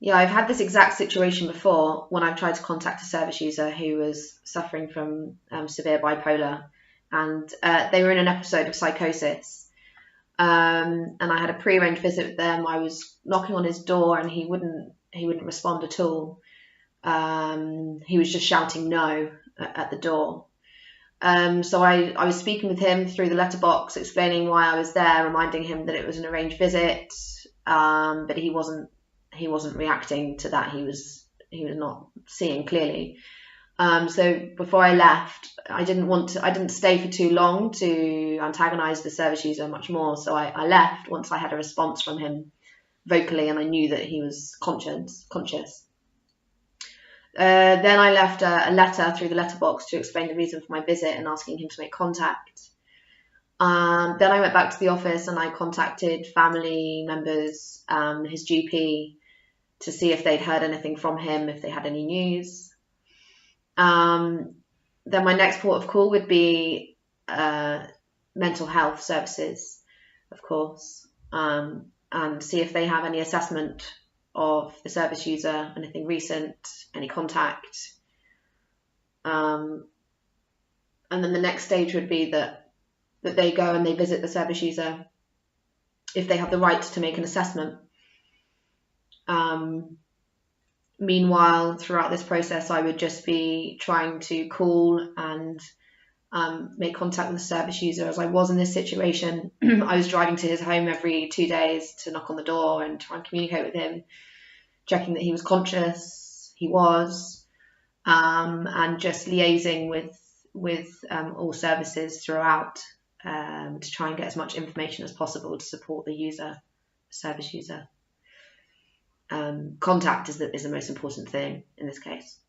Yeah, I've had this exact situation before when I've tried to contact a service user who was suffering from severe bipolar, and they were in an episode of psychosis. And I had a pre-arranged visit with them. I was knocking on his door, and he wouldn't respond at all. He was just shouting no at the door. So I was speaking with him through the letterbox, explaining why I was there, reminding him that it was an arranged visit, but he wasn't reacting to that. He was not seeing clearly. So before I left, I didn't stay for too long to antagonize the service user much more. So I left once I had a response from him vocally, and I knew that he was conscious. Then I left a letter through the letterbox to explain the reason for my visit and asking him to make contact. Then I went back to the office and I contacted family members, his GP, to see if they'd heard anything from him, if they had any news. Then my next port of call would be mental health services, of course, and see if they have any assessment of the service user, anything recent, any contact. And then the next stage would be that they go and they visit the service user if they have the right to make an assessment. Meanwhile, throughout this process, I would just be trying to call and make contact with the service user. As I was in this situation, I was driving to his home every 2 days to knock on the door and try and communicate with him, checking that he was conscious. He was, and just liaising with all services throughout to try and get as much information as possible to support the service user. Contact is the most important thing in this case.